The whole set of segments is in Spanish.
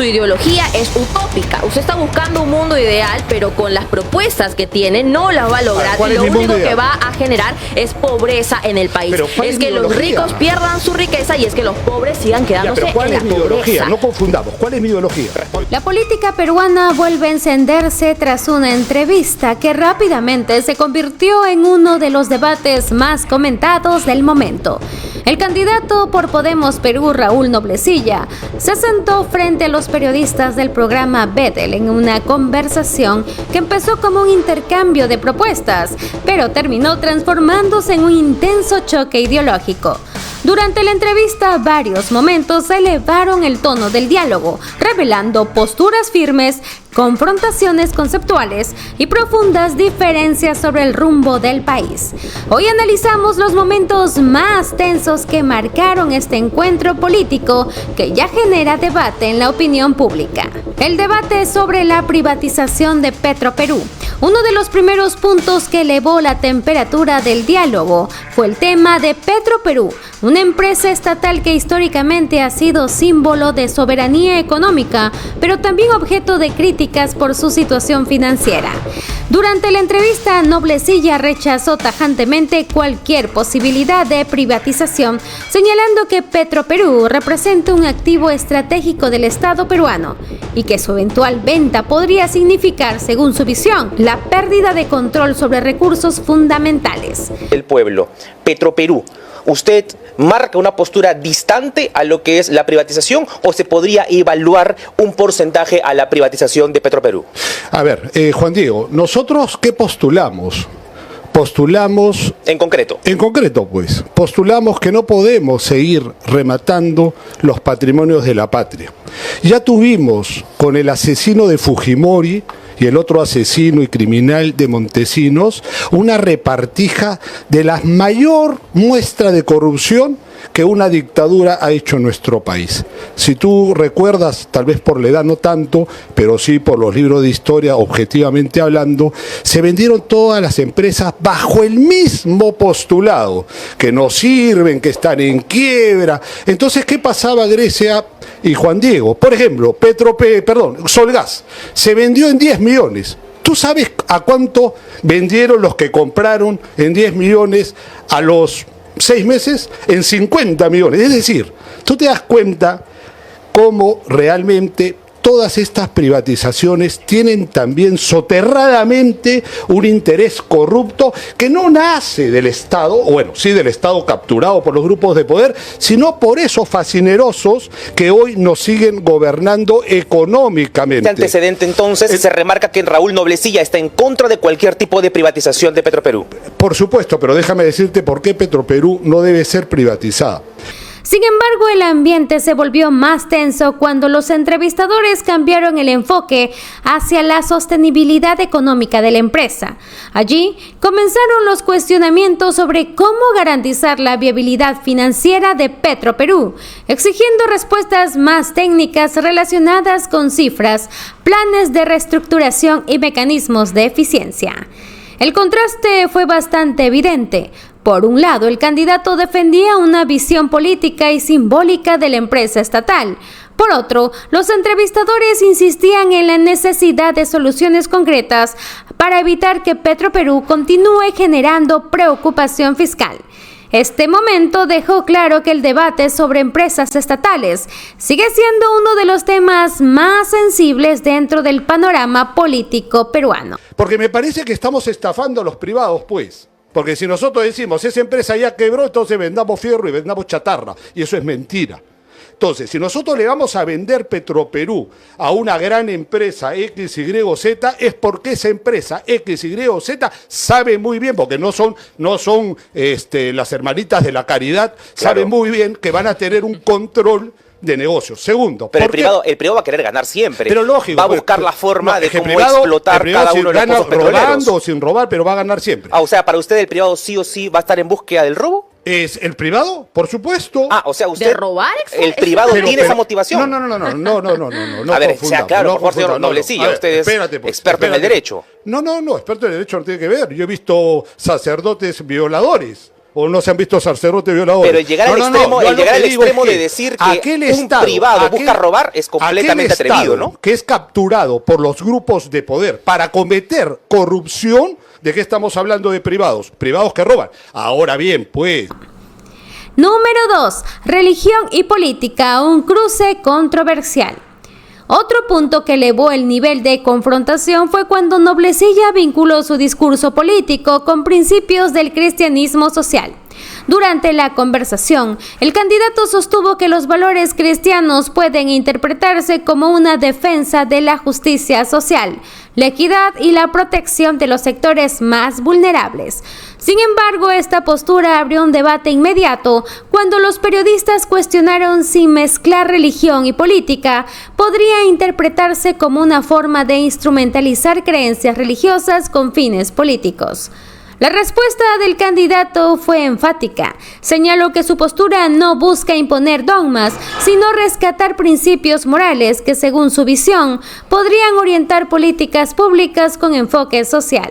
Su ideología es utópica. Usted está buscando un mundo ideal, pero con las propuestas que tiene no las va a lograr. Y lo único que va a generar es pobreza en el país. Es que los ricos pierdan su riqueza y es que los pobres sigan quedándose en la pobreza. No confundamos. ¿Cuál es mi ideología? La política peruana vuelve a encenderse tras una entrevista que rápidamente se convirtió en uno de los debates más comentados del momento. El candidato por Podemos Perú, Raúl Noblecilla, se sentó frente a los periodistas del programa Betel en una conversación que empezó como un intercambio de propuestas, pero terminó transformándose en un intenso choque ideológico. Durante la entrevista, varios momentos elevaron el tono del diálogo, revelando posturas firmes, confrontaciones conceptuales y profundas diferencias sobre el rumbo del país. Hoy analizamos los momentos más tensos que marcaron este encuentro político que ya genera debate en la opinión pública. El debate sobre la privatización de Petroperú. Uno de los primeros puntos que elevó la temperatura del diálogo fue el tema de Petroperú, una empresa estatal que históricamente ha sido símbolo de soberanía económica, pero también objeto de críticas por su situación financiera. Durante la entrevista, Noblecilla rechazó tajantemente cualquier posibilidad de privatización, señalando que Petroperú representa un activo estratégico del Estado peruano y que su eventual venta podría significar, según su visión, la pérdida de control sobre recursos fundamentales. El pueblo, Petroperú, ¿usted marca una postura distante a lo que es la privatización o se podría evaluar un porcentaje a la privatización de Petroperú? A ver, Juan Diego, ¿nosotros qué postulamos? Postulamos... En concreto, pues, postulamos que no podemos seguir rematando los patrimonios de la patria. Ya tuvimos con el asesino de Fujimori y el otro asesino y criminal de Montesinos una repartija de la mayor muestra de corrupción que una dictadura ha hecho en nuestro país. Si tú recuerdas, tal vez por la edad no tanto, pero sí por los libros de historia, objetivamente hablando, se vendieron todas las empresas bajo el mismo postulado, que no sirven, que están en quiebra. Entonces, ¿qué pasaba Grecia y Juan Diego? Por ejemplo, Solgas se vendió en 10 millones. ¿Tú sabes a cuánto vendieron los que compraron en 10 millones a los 6 meses? En 50 millones. Es decir, tú te das cuenta cómo realmente todas estas privatizaciones tienen también soterradamente un interés corrupto que no nace del Estado, o bueno, sí del Estado capturado por los grupos de poder, sino por esos fascinerosos que hoy nos siguen gobernando económicamente. Este antecedente entonces se remarca que Raúl Noblecilla está en contra de cualquier tipo de privatización de Petroperú. Por supuesto, pero déjame decirte por qué Petroperú no debe ser privatizada. Sin embargo, el ambiente se volvió más tenso cuando los entrevistadores cambiaron el enfoque hacia la sostenibilidad económica de la empresa. Allí comenzaron los cuestionamientos sobre cómo garantizar la viabilidad financiera de Petroperú, exigiendo respuestas más técnicas relacionadas con cifras, planes de reestructuración y mecanismos de eficiencia. El contraste fue bastante evidente. Por un lado, el candidato defendía una visión política y simbólica de la empresa estatal. Por otro, los entrevistadores insistían en la necesidad de soluciones concretas para evitar que Petroperú continúe generando preocupación fiscal. Este momento dejó claro que el debate sobre empresas estatales sigue siendo uno de los temas más sensibles dentro del panorama político peruano. Porque me parece que estamos estafando a los privados, pues. Porque si nosotros decimos, esa empresa ya quebró, entonces vendamos fierro y vendamos chatarra. Y eso es mentira. Entonces, si nosotros le vamos a vender Petroperú a una gran empresa X, Y, Z, es porque esa empresa X, Y, Z sabe muy bien, porque no son las hermanitas de la caridad, claro, sabe muy bien que van a tener un control de negocios. Segundo, pero el privado va a querer ganar siempre. Pero lógico, va a buscar la forma de cómo explotar cada uno de los pozos petroleros. Robando o sin robar, pero va a ganar siempre. O sea, para usted el privado sí o sí va a estar en búsqueda del robo. ¿Es el privado? Por supuesto. O sea, usted... ¿De robar? El privado tiene esa motivación. No. A ver, sea claro, por favor, señor Noblecilla, usted es experto en el derecho. No, experto en el derecho no tiene que ver. Yo he visto sacerdotes violadores. ¿O no se han visto sacerdotes violadores? Pero llegar al extremo de decir que un privado busca robar es completamente atrevido, ¿no? Que es capturado por los grupos de poder para cometer corrupción. ¿De qué estamos hablando de privados? Privados que roban. Ahora bien, pues... Número 2. Religión y política, un cruce controversial. Otro punto que elevó el nivel de confrontación fue cuando Noblecilla vinculó su discurso político con principios del cristianismo social. Durante la conversación, el candidato sostuvo que los valores cristianos pueden interpretarse como una defensa de la justicia social, la equidad y la protección de los sectores más vulnerables. Sin embargo, esta postura abrió un debate inmediato cuando los periodistas cuestionaron si mezclar religión y política podría interpretarse como una forma de instrumentalizar creencias religiosas con fines políticos. La respuesta del candidato fue enfática. Señaló que su postura no busca imponer dogmas, sino rescatar principios morales que, según su visión, podrían orientar políticas públicas con enfoque social.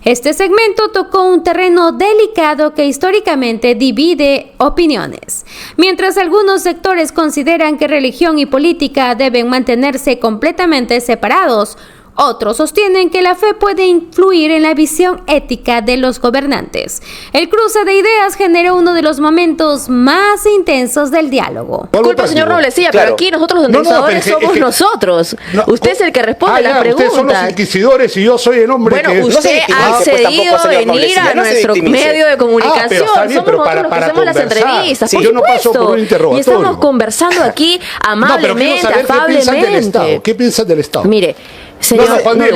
Este segmento tocó un terreno delicado que históricamente divide opiniones. Mientras algunos sectores consideran que religión y política deben mantenerse completamente separados, otros sostienen que la fe puede influir en la visión ética de los gobernantes. El cruce de ideas generó uno de los momentos más intensos del diálogo. Disculpa, señor Noblecilla, pero aquí nosotros los entrevistadores somos nosotros. Usted es el que responde la pregunta. Ustedes son los inquisidores y yo soy el hombre que... Bueno, usted ha accedido a venir a nuestro medio de comunicación. Somos nosotros los que hacemos las entrevistas, por supuesto. Y estamos conversando aquí amablemente, afablemente. ¿Qué piensan del Estado? Mire, señor,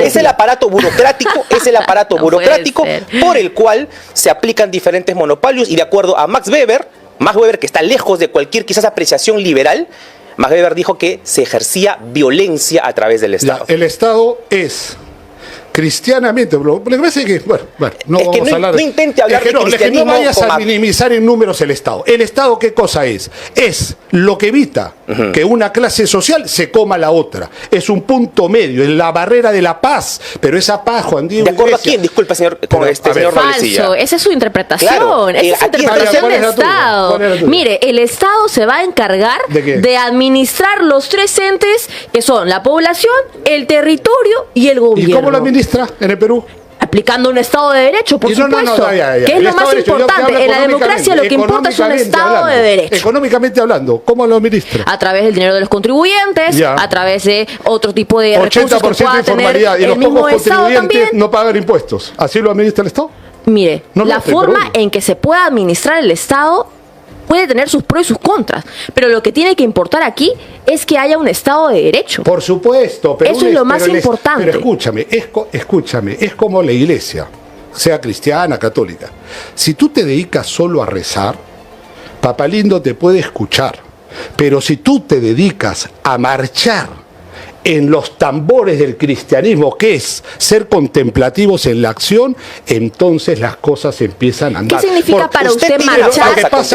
es el aparato burocrático, por el cual se aplican diferentes monopolios y de acuerdo a Max Weber, que está lejos de cualquier quizás apreciación liberal, Max Weber dijo que se ejercía violencia a través del Estado. El Estado es cristianamente, lo que pasa es que, no es vamos que a hablar no intente hablar de cristianismo. No vayas a minimizar en números el Estado. ¿El Estado qué cosa es? Es lo que evita que una clase social se coma a la otra. Es un punto medio, es la barrera de la paz. Pero esa paz, Juan Diego ¿de acuerdo Iglesia, a quién? Disculpa, señor Noblecilla. Falso, esa es su interpretación. Claro, esa es su interpretación del Estado. Mire, el Estado se va a encargar de administrar los tres entes que son la población, el territorio y el gobierno. ¿Y cómo lo administra en el Perú? Aplicando un Estado de Derecho, por supuesto. Que es lo más importante. En la democracia lo que importa es un Estado de Derecho. Económicamente hablando, ¿cómo lo administra? A través del dinero de los contribuyentes, a través de otro tipo de recursos que pueda tener y los el mismo pocos Estado contribuyentes también. no pagan impuestos. ¿Así lo administra el Estado? Mire, la forma en que se pueda administrar el Estado puede tener sus pros y sus contras, pero lo que tiene que importar aquí es que haya un Estado de Derecho. Por supuesto, pero eso es lo más importante. Pero escúchame, es como la iglesia, sea cristiana, católica. Si tú te dedicas solo a rezar, Papá Lindo te puede escuchar, pero si tú te dedicas a marchar en los tambores del cristianismo, que es ser contemplativos en la acción, entonces las cosas empiezan a andar. ¿Qué significa para usted marchar?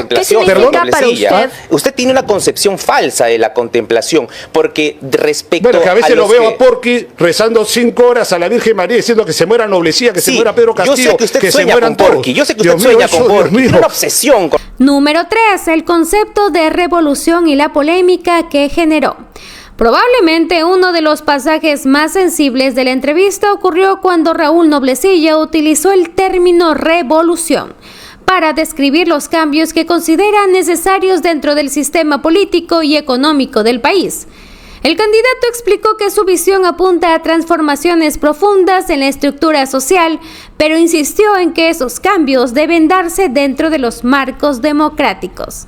¿Qué significa para usted? Usted tiene una concepción falsa de la contemplación, porque respecto que a veces lo veo a Porky rezando 5 horas a la Virgen María diciendo que se muera Noblecilla, que se muera Pedro Castillo, yo sé que usted se mueran todos. Yo sé que usted sueña con Porky, tiene una obsesión con... Número 3. El concepto de revolución y la polémica que generó. Probablemente uno de los pasajes más sensibles de la entrevista ocurrió cuando Raúl Noblecilla utilizó el término revolución para describir los cambios que considera necesarios dentro del sistema político y económico del país. El candidato explicó que su visión apunta a transformaciones profundas en la estructura social, pero insistió en que esos cambios deben darse dentro de los marcos democráticos.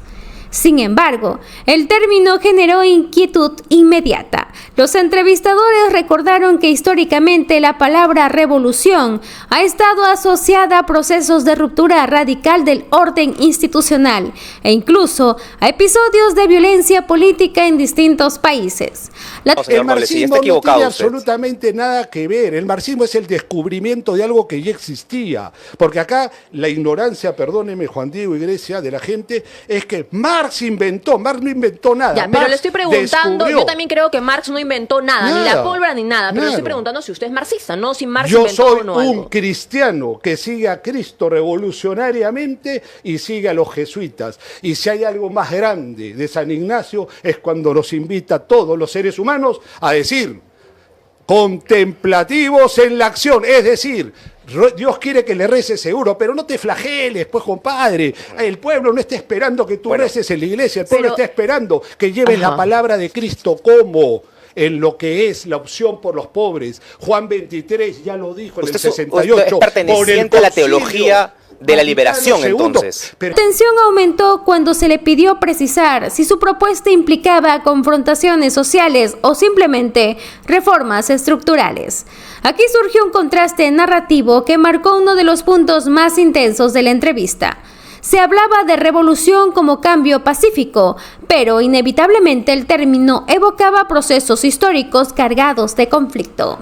Sin embargo, el término generó inquietud inmediata. Los entrevistadores recordaron que históricamente la palabra revolución ha estado asociada a procesos de ruptura radical del orden institucional e incluso a episodios de violencia política en distintos países. El marxismo no tiene absolutamente nada que ver. El marxismo es el descubrimiento de algo que ya existía. Porque acá la ignorancia, perdóneme Juan Diego Iglesia, de la gente, es que Marx no inventó nada. Ya, pero le estoy preguntando, yo también creo que Marx no inventó inventó nada, ni la pólvora ni nada. Pero estoy preguntando si usted es marxista, no si Marx Yo inventó soy o no un algo. cristiano que sigue a Cristo revolucionariamente y sigue a los jesuitas. Y si hay algo más grande de San Ignacio es cuando nos invita a todos los seres humanos a decir, contemplativos en la acción, es decir, Dios quiere que le reces seguro, pero no te flageles, pues, compadre. El pueblo no está esperando que tú reces en la iglesia, el pueblo está esperando que lleves la palabra de Cristo como en lo que es la opción por los pobres. Juan 23 ya lo dijo en el 68. Usted es perteneciente a la teología de la liberación, entonces. La tensión aumentó cuando se le pidió precisar si su propuesta implicaba confrontaciones sociales o simplemente reformas estructurales. Aquí surgió un contraste narrativo que marcó uno de los puntos más intensos de la entrevista. Se hablaba de revolución como cambio pacífico, pero inevitablemente el término evocaba procesos históricos cargados de conflicto.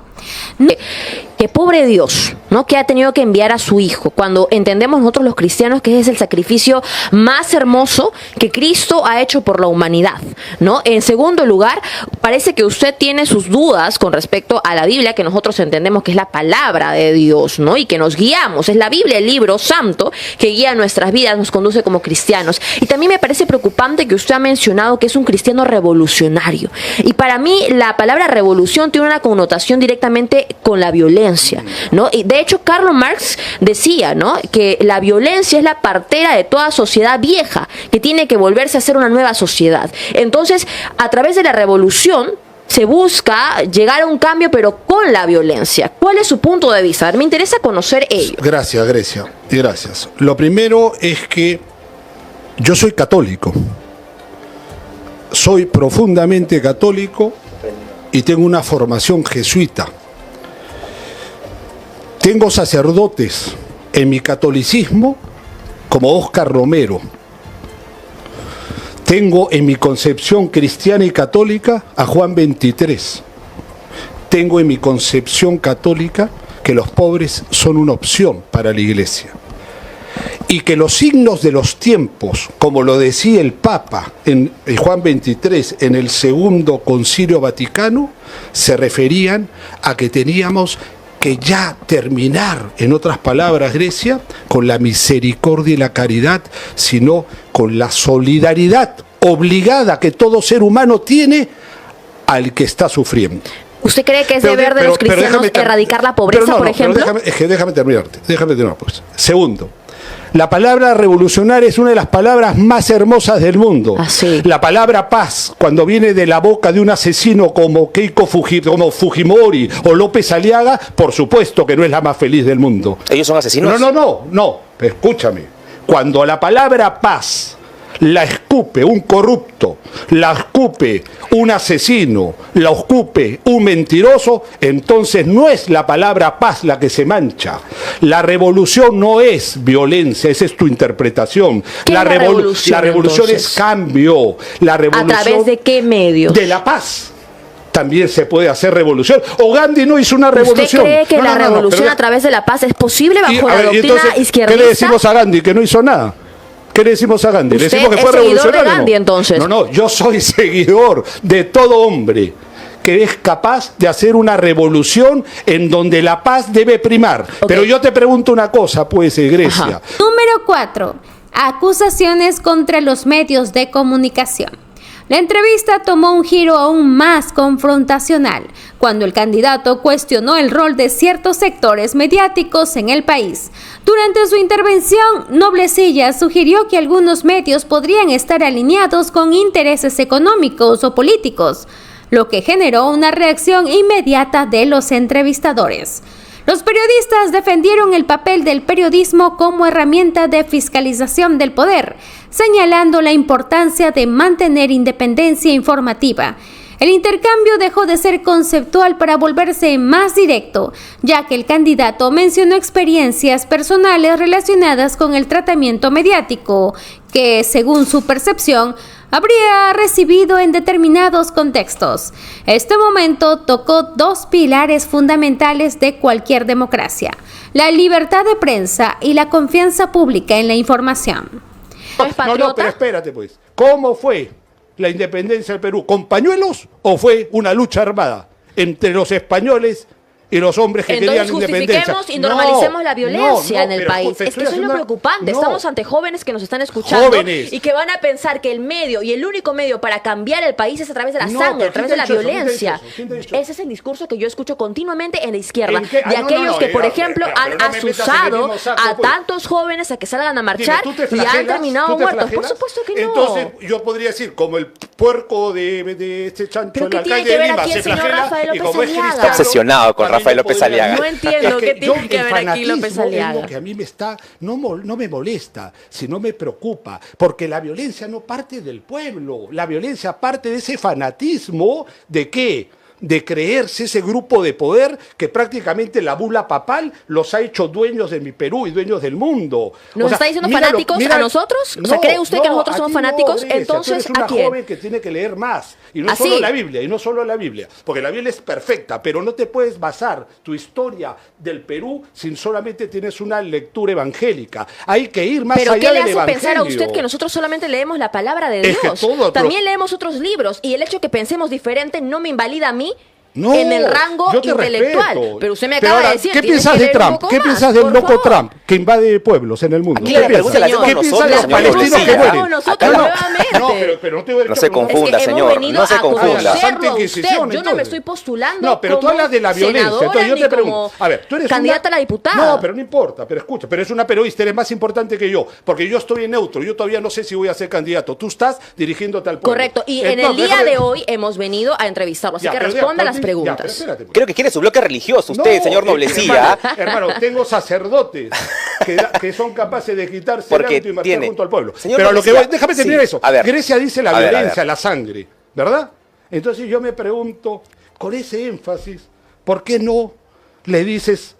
Que pobre Dios, ¿no? Que ha tenido que enviar a su hijo, cuando entendemos nosotros los cristianos que es el sacrificio más hermoso que Cristo ha hecho por la humanidad, ¿no? En segundo lugar, parece que usted tiene sus dudas con respecto a la Biblia, que nosotros entendemos que es la palabra de Dios, ¿no? Y que nos guiamos, es la Biblia, el libro santo que guía nuestras vidas, nos conduce como cristianos. Y también me parece preocupante que usted ha mencionado que es un cristiano revolucionario. Y para mí la palabra revolución tiene una connotación directamente con la violencia, ¿no? Y de hecho Karl Marx decía, ¿no?, que la violencia es la partera de toda sociedad vieja, que tiene que volverse a ser una nueva sociedad. Entonces, a través de la revolución se busca llegar a un cambio, pero con la violencia. ¿Cuál es su punto de vista? Me interesa conocer ello. Gracias, Grecia. Gracias. Lo primero es que yo soy católico. Soy profundamente católico y tengo una formación jesuita. Tengo sacerdotes en mi catolicismo como Óscar Romero. Tengo en mi concepción cristiana y católica a Juan 23. Tengo en mi concepción católica que los pobres son una opción para la iglesia. Y que los signos de los tiempos, como lo decía el Papa en Juan 23, en el Segundo Concilio Vaticano, se referían a que teníamos que ya terminar, en otras palabras, Grecia, con la misericordia y la caridad, sino con la solidaridad obligada que todo ser humano tiene al que está sufriendo. ¿Usted cree que es deber de los cristianos erradicar la pobreza, por ejemplo? Déjame terminar, pues. Segundo, la palabra revolucionaria es una de las palabras más hermosas del mundo. Sí. La palabra paz, cuando viene de la boca de un asesino como como Fujimori o López Aliaga, por supuesto que no es la más feliz del mundo. ¿Ellos son asesinos? No, escúchame. Cuando la palabra paz la escupe un corrupto, la escupe un asesino, la escupe un mentiroso, entonces no es la palabra paz la que se mancha. La revolución no es violencia, esa es tu interpretación. La revolución es cambio. La revolución, ¿a través de qué medios? De la paz. También se puede hacer revolución. O Gandhi no hizo una revolución. ¿Usted cree que la revolución a través de la paz es posible bajo la doctrina izquierdista? ¿Qué le decimos a Gandhi? Que no hizo nada. ¿Qué le decimos a Gandhi? ¿Le decimos que fue revolucionario? De Gandhi, entonces. No, yo soy seguidor de todo hombre que es capaz de hacer una revolución en donde la paz debe primar. Okay. Pero yo te pregunto una cosa, pues, Grecia. Ajá. Número 4. Acusaciones contra los medios de comunicación. La entrevista tomó un giro aún más confrontacional, cuando el candidato cuestionó el rol de ciertos sectores mediáticos en el país. Durante su intervención, Noblecilla sugirió que algunos medios podrían estar alineados con intereses económicos o políticos, lo que generó una reacción inmediata de los entrevistadores. Los periodistas defendieron el papel del periodismo como herramienta de fiscalización del poder, señalando la importancia de mantener independencia informativa. El intercambio dejó de ser conceptual para volverse más directo, ya que el candidato mencionó experiencias personales relacionadas con el tratamiento mediático, que, según su percepción, habría recibido en determinados contextos. Este momento tocó dos pilares fundamentales de cualquier democracia: la libertad de prensa y la confianza pública en la información. No, pero espérate, pues. ¿Cómo fue la independencia del Perú? ¿Con pañuelos o fue una lucha armada entre los españoles y los hombres que querían independencia? Entonces justifiquemos y normalicemos la violencia en el país. Es que eso es lo preocupante. Estamos ante jóvenes que nos están escuchando y que van a pensar que el medio y el único medio para cambiar el país es a través de la sangre, a través de la violencia. Ese es el discurso que yo escucho continuamente en la izquierda. De aquellos que, por ejemplo, han asusado a tantos jóvenes a que salgan a marchar y han terminado muertos. Por supuesto que no. Entonces yo podría decir, como el puerco de este chancho, el alcalde de Lima, se flagela y como es cristiano, está obsesionado con Rafael López Aliaga. No entiendo qué tiene que ver aquí López Aliaga. Es lo que a mí me está, no me molesta, sino me preocupa, porque la violencia no parte del pueblo, la violencia parte de ese fanatismo de ¿qué? De creerse ese grupo de poder que prácticamente la bula papal los ha hecho dueños de mi Perú y dueños del mundo. ¿Nos está diciendo fanáticos a nosotros? O sea, ¿cree usted que nosotros somos fanáticos? Entonces, tú eres ¿a quién? una joven que tiene que leer más. Y no solo la Biblia, porque la Biblia es perfecta, pero no te puedes basar tu historia del Perú si solamente tienes una lectura evangélica. Hay que ir más allá del evangelio. ¿Pero qué le hace pensar a usted que nosotros solamente leemos la palabra de Dios? También leemos otros libros, y el hecho de que pensemos diferente no me invalida a mí en el rango intelectual. Respeto. Pero usted me acaba de decir, ¿qué piensas de Trump? ¿Qué piensas del loco Trump que invade pueblos en el mundo? ¿Qué piensas de los palestinos que mueren? Pero no tengo derecho no se confunda, señor. No se confunda. Yo no me estoy postulando. No, pero tú hablas de la violencia. Entonces yo te pregunto, a ver, tú eres candidata a la diputada. No, pero no importa, pero escucha, pero es una periodista, eres más importante que yo, porque yo estoy en neutro, yo todavía no sé si voy a ser candidato. Tú estás dirigiéndote al pueblo. Correcto, y en el día de hoy hemos venido a entrevistarlo, así que responda a las preguntas. Creo que quiere su bloque religioso usted, señor Noblecilla. Hermano, tengo sacerdotes que son capaces de quitarse el auto y marchar junto al pueblo. Pero lo que déjame terminar eso. Grecia dice la violencia, la sangre, ¿verdad? Entonces yo me pregunto, con ese énfasis, ¿por qué no le dices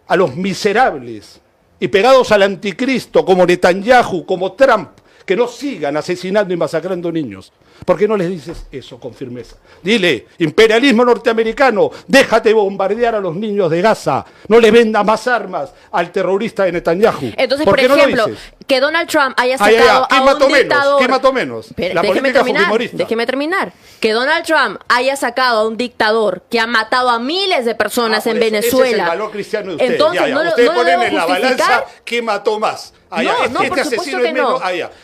a los miserables y pegados al anticristo como Netanyahu, como Trump, que no sigan asesinando y masacrando niños? ¿Por qué no les dices eso con firmeza? Dile, imperialismo norteamericano, déjate bombardear a los niños de Gaza, no le vendas más armas al terrorista de Netanyahu. Entonces, por ejemplo, que Donald Trump haya sacado a un dictador... ¿Qué mató menos? La política fujimorista. Déjeme terminar. Que Donald Trump haya sacado a un dictador que ha matado a miles de personas en Venezuela. Ese es el valor cristiano de usted. Entonces, ustedes ponen en la balanza qué mató más. Por supuesto que no.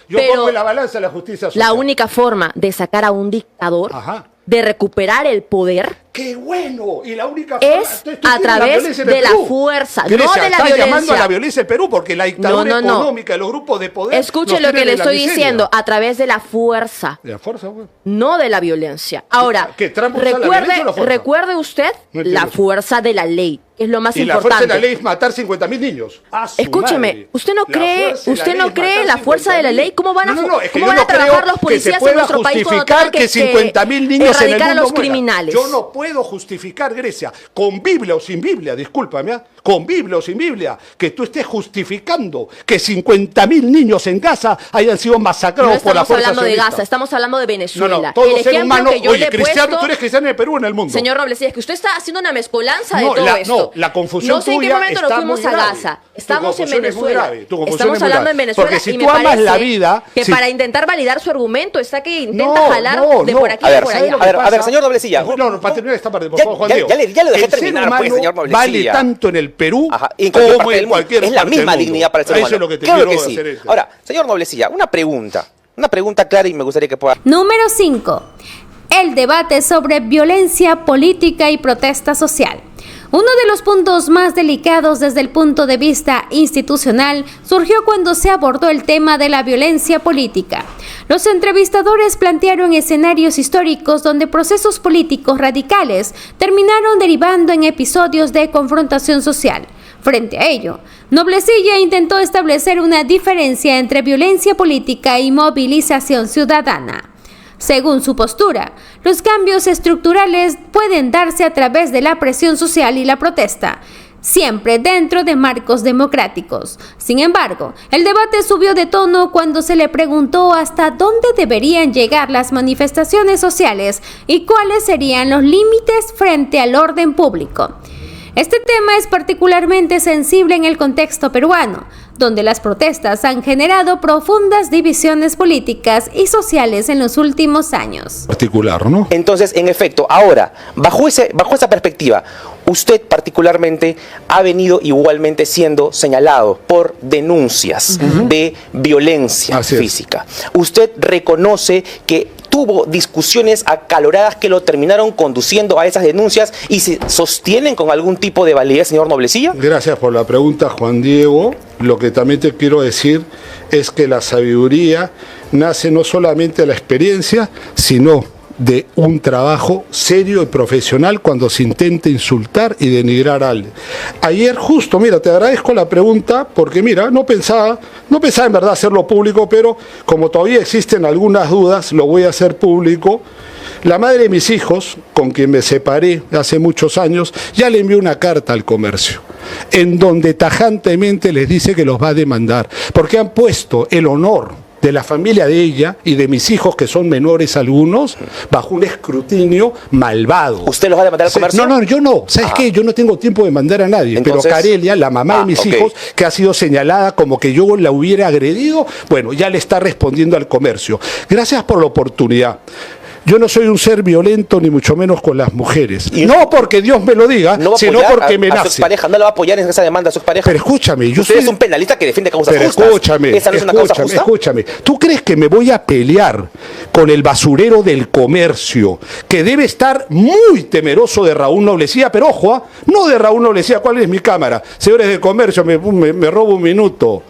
Yo pongo en la balanza la justicia social. La única forma de sacar a un dictador, de recuperar el poder, ¡qué bueno! Y la única es a través de la fuerza, no de la violencia. Llamando a la violencia en Perú porque la dictadura económica de los grupos de poder. Escuche lo que le estoy diciendo, a través de la fuerza. ¿De la fuerza, güey? No de la violencia. Ahora, recuerde usted la fuerza de la ley. Es lo más importante. Y la fuerza de la ley es matar 50.000 niños. Escúcheme, ¿usted no cree en la fuerza de la ley? ¿Cómo van a trabajar los policías en nuestro país cuando tengan que 50.000 niños erradicar a los criminales? Yo no puedo justificar, Grecia, con Biblia o sin Biblia, discúlpame, con Biblia o sin Biblia, que tú estés justificando que 50.000 niños en Gaza hayan sido masacrados por la fuerza sionista. No estamos hablando de Gaza, estamos hablando de Venezuela. Todo ser humano, oye, cristiano, tú eres cristiano en el Perú o en el mundo. Señor Robles, es que usted está haciendo una mezcolanza de todo esto. La confusión no sé en qué momento nos fuimos a Gaza. Estamos en Venezuela. Estamos hablando en Venezuela. Porque si tú amas la vida... Que para intentar validar su argumento está que intenta jalar de por aquí y por allá. A ver, señor Noblecilla. No, para terminar esta parte, por favor, Juan Diego. Ya lo dejé terminar, pues, señor Noblecilla. Vale tanto en el Perú como en cualquier parte del mundo. Es la misma dignidad para el ser humano. Eso es lo que te quiero quiero decir. Ahora, señor Noblecilla, una pregunta clara y me gustaría que pueda... Número 5. El debate sobre violencia política y protesta social. Uno de los puntos más delicados desde el punto de vista institucional surgió cuando se abordó el tema de la violencia política. Los entrevistadores plantearon escenarios históricos donde procesos políticos radicales terminaron derivando en episodios de confrontación social. Frente a ello, Noblecilla intentó establecer una diferencia entre violencia política y movilización ciudadana. Según su postura, los cambios estructurales pueden darse a través de la presión social y la protesta, siempre dentro de marcos democráticos. Sin embargo, el debate subió de tono cuando se le preguntó hasta dónde deberían llegar las manifestaciones sociales y cuáles serían los límites frente al orden público. Este tema es particularmente sensible en el contexto peruano, donde las protestas han generado profundas divisiones políticas y sociales en los últimos años. Particular, ¿no? Entonces, en efecto, ahora, bajo esa perspectiva, usted particularmente ha venido igualmente siendo señalado por denuncias de violencia física. Usted reconoce que tuvo discusiones acaloradas que lo terminaron conduciendo a esas denuncias y se sostienen con algún tipo de validez, señor Noblecilla. Gracias por la pregunta, Juan Diego. Lo que también te quiero decir es que la sabiduría nace no solamente de la experiencia, sino de un trabajo serio y profesional cuando se intenta insultar y denigrar a alguien. Ayer justo, mira, te agradezco la pregunta porque mira, no pensaba en verdad hacerlo público, pero como todavía existen algunas dudas, lo voy a hacer público. La madre de mis hijos, con quien me separé hace muchos años, ya le envió una carta al comercio, en donde tajantemente les dice que los va a demandar, porque han puesto el honor de la familia de ella y de mis hijos, que son menores algunos, bajo un escrutinio malvado. ¿Usted los va a demandar al comercio? No, yo no. ¿Sabes qué? Yo no tengo tiempo de mandar a nadie. Entonces, pero Carelia, la mamá de mis hijos, que ha sido señalada como que yo la hubiera agredido, bueno, ya le está respondiendo al comercio. Gracias por la oportunidad. Yo no soy un ser violento, ni mucho menos con las mujeres. Y no porque Dios me lo diga, no sino porque me nace. A su pareja no le va a apoyar en esa demanda a su pareja. Pero escúchame, usted es un penalista que defiende causas justas. Escúchame, ¿Esa no es una causa justa? Escúchame. ¿Tú crees que me voy a pelear con el basurero del comercio, que debe estar muy temeroso de Raúl Noblecilla? Pero ojo, no de Raúl Noblecilla. ¿Cuál es mi cámara? Señores del comercio, me robo un minuto.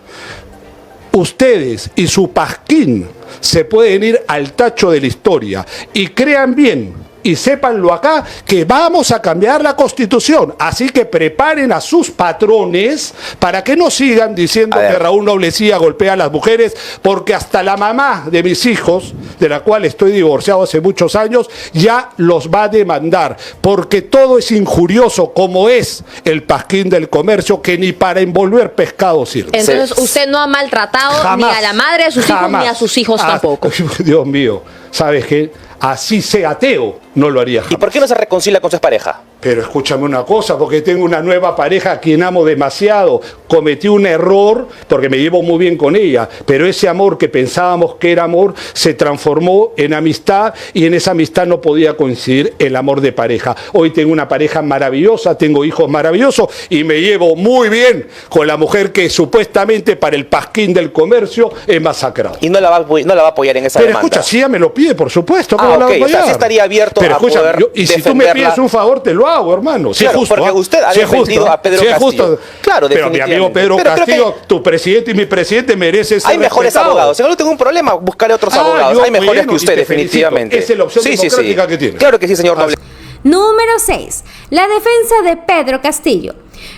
Ustedes y su pasquín se pueden ir al tacho de la historia y crean bien y sépanlo acá que vamos a cambiar la Constitución, así que preparen a sus patrones para que no sigan diciendo que Raúl Noblecilla golpea a las mujeres, porque hasta la mamá de mis hijos, de la cual estoy divorciado hace muchos años, ya los va a demandar, porque todo es injurioso, como es el pasquín del comercio, que ni para envolver pescado sirve. Entonces usted no ha maltratado ni a la madre de sus hijos ni a sus hijos tampoco. Dios mío, ¿sabes qué? Así sea ateo, no lo haría jamás. ¿Y por qué no se reconcilia con su expareja? Pero escúchame una cosa, porque tengo una nueva pareja a quien amo demasiado. Cometí un error porque me llevo muy bien con ella, pero ese amor que pensábamos que era amor se transformó en amistad, y en esa amistad no podía coincidir el amor de pareja. Hoy tengo una pareja maravillosa, tengo hijos maravillosos y me llevo muy bien con la mujer que supuestamente para el pasquín del comercio es masacrada. ¿Y no la va a apoyar en esa demanda? Pero escucha, si ella me lo pide, por supuesto. O sea, sí estaría abierto a poder y si tú me pides un favor, te lo hago, hermano. Si claro, es justo, porque usted ha defendido a Pedro Castillo. Justo. Claro, pero mi amigo Pedro Castillo, tu presidente y mi presidente merecen ser hay mejores abogados. Si no tengo un problema, buscaré otros abogados. Hay mejores que usted, definitivamente. Esa es la opción democrática que tiene. Claro que sí, señor Noble. Número 6. La defensa de Pedro Castillo.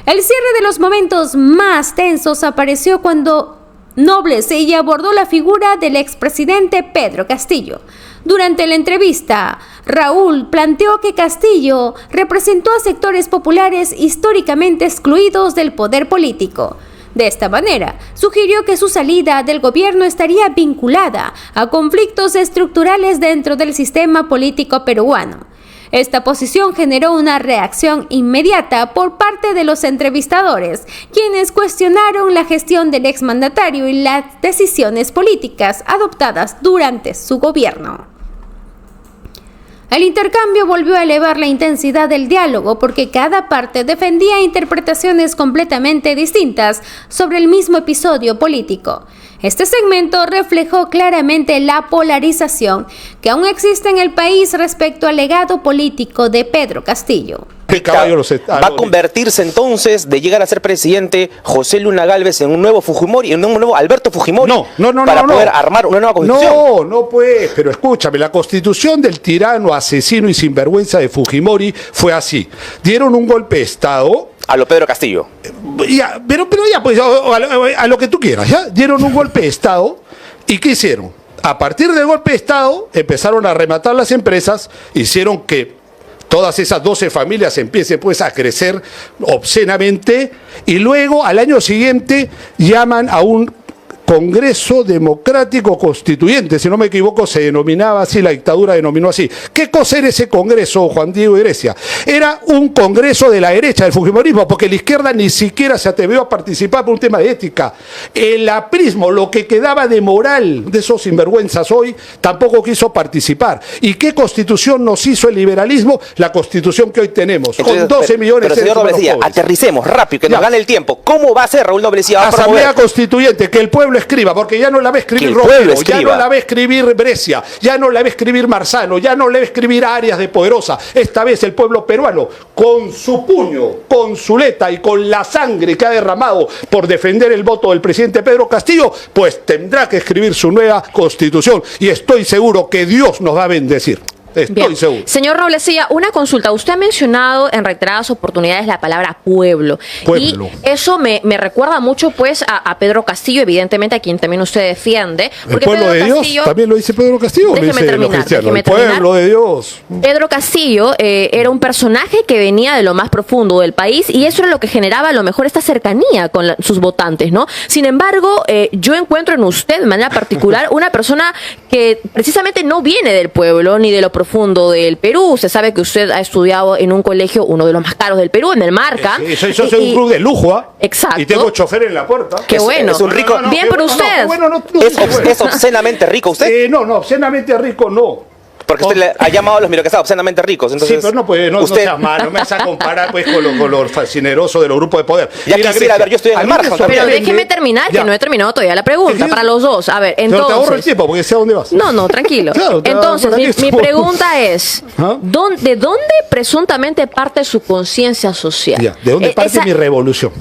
El cierre de los momentos más tensos apareció cuando Noblecilla abordó la figura del expresidente Pedro Castillo. Durante la entrevista, Raúl planteó que Castillo representó a sectores populares históricamente excluidos del poder político. De esta manera, sugirió que su salida del gobierno estaría vinculada a conflictos estructurales dentro del sistema político peruano. Esta posición generó una reacción inmediata por parte de los entrevistadores, quienes cuestionaron la gestión del exmandatario y las decisiones políticas adoptadas durante su gobierno. El intercambio volvió a elevar la intensidad del diálogo porque cada parte defendía interpretaciones completamente distintas sobre el mismo episodio político. Este segmento reflejó claramente la polarización que aún existe en el país respecto al legado político de Pedro Castillo. ¿Va a convertirse entonces, de llegar a ser presidente, José Luna Gálvez en un nuevo Fujimori, en un nuevo Alberto Fujimori? Para poder armar una nueva constitución. No, pues, pero escúchame, la constitución del tirano, asesino y sinvergüenza de Fujimori fue así. Dieron un golpe de Estado. A lo Pedro Castillo. Ya, pero ya, pues, a lo que tú quieras, ¿ya? Dieron un golpe de Estado, ¿y qué hicieron? A partir del golpe de Estado, empezaron a rematar las empresas, hicieron que todas esas 12 familias empiecen pues a crecer obscenamente, y luego al año siguiente llaman a un Congreso Democrático Constituyente, si no me equivoco se denominaba así, la dictadura denominó así. ¿Qué cosa era ese Congreso, Juan Diego Iglesias? Era un Congreso de la derecha, del fujimorismo, porque la izquierda ni siquiera se atrevió a participar por un tema de ética. El aprismo, lo que quedaba de moral de esos sinvergüenzas hoy, tampoco quiso participar. ¿Y qué constitución nos hizo el liberalismo? La constitución que hoy tenemos, con 12 millones de señor Noblecilla, aterricemos rápido, que nos gane el tiempo. ¿Cómo va a ser, Raúl Noblecilla? Asamblea Constituyente, que el pueblo escriba, porque ya no la va a escribir Romero, ya no la va a escribir Brescia, ya no la va a escribir Marzano, ya no la va a escribir Arias de Poderosa. Esta vez el pueblo peruano, con su puño, con su leta y con la sangre que ha derramado por defender el voto del presidente Pedro Castillo, pues tendrá que escribir su nueva constitución. Y estoy seguro que Dios nos va a bendecir. Estoy seguro. Señor Noblecilla, una consulta. Usted ha mencionado en reiteradas oportunidades la palabra pueblo. Y eso me recuerda mucho pues a Pedro Castillo, evidentemente a quien también usted defiende. ¿El pueblo de Dios? ¿También lo dice Pedro Castillo? Déjeme terminar. El pueblo de Dios. Pedro Castillo era un personaje que venía de lo más profundo del país y eso era lo que generaba a lo mejor esta cercanía con sus votantes, ¿no? Sin embargo, yo encuentro en usted de manera particular una persona que precisamente no viene del pueblo ni de lo profundo del Perú. Usted sabe que usted ha estudiado en un colegio, uno de los más caros del Perú, en el Marca. Sí, soy un club de lujo, ¿eh? Exacto. Y tengo chofer en la puerta. Qué bueno. Es un rico. Bien por usted. ¿Es obscenamente rico usted? No, obscenamente rico no. Porque usted le ha llamado a los minocasados obscenamente ricos. Entonces, sí, pero no seas malo, no me vas a comparar pues con lo fascineroso de los grupos de poder. Ya quisiera, Grecia, a ver, yo estoy en el margen. Pero déjeme terminar, que no he terminado todavía la pregunta, para los dos. A ver, entonces... Pero te ahorro el tiempo, porque sé a dónde vas. No, tranquilo. Claro, entonces, mi pregunta es, ¿de dónde presuntamente parte su conciencia social? ¿De dónde parte mi revolución?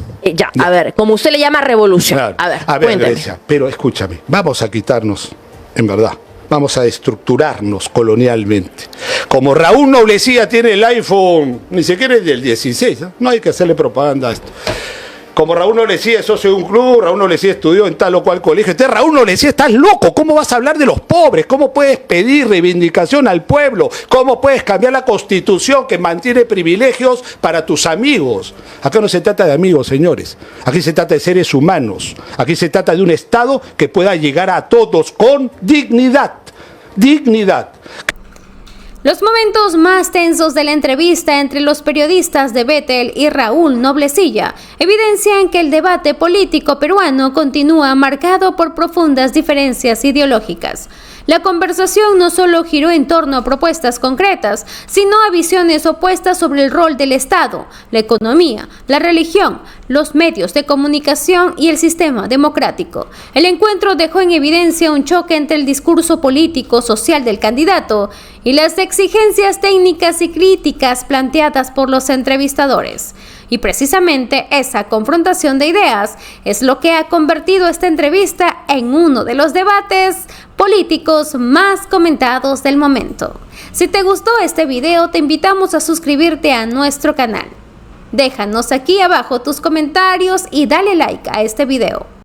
A ver, como usted le llama revolución. Claro. A ver, Grecia, pero escúchame, vamos a quitarnos, en verdad, vamos a estructurarnos colonialmente. Como Raúl Noblecilla tiene el iPhone, ni siquiera es del 16, no hay que hacerle propaganda a esto. Como Raúl Noblecilla es socio de un club, Raúl Noblecilla estudió en tal o cual colegio. Entonces, Raúl Noblecilla, estás loco. ¿Cómo vas a hablar de los pobres? ¿Cómo puedes pedir reivindicación al pueblo? ¿Cómo puedes cambiar la Constitución que mantiene privilegios para tus amigos? Acá no se trata de amigos, señores. Aquí se trata de seres humanos. Aquí se trata de un Estado que pueda llegar a todos con dignidad. Dignidad. Los momentos más tensos de la entrevista entre los periodistas de Betel y Raúl Noblecilla evidencian que el debate político peruano continúa marcado por profundas diferencias ideológicas. La conversación no solo giró en torno a propuestas concretas, sino a visiones opuestas sobre el rol del Estado, la economía, la religión, los medios de comunicación y el sistema democrático. El encuentro dejó en evidencia un choque entre el discurso político-social del candidato y las exigencias técnicas y críticas planteadas por los entrevistadores. Y precisamente esa confrontación de ideas es lo que ha convertido esta entrevista en uno de los debates políticos más comentados del momento. Si te gustó este video, te invitamos a suscribirte a nuestro canal. Déjanos aquí abajo tus comentarios y dale like a este video.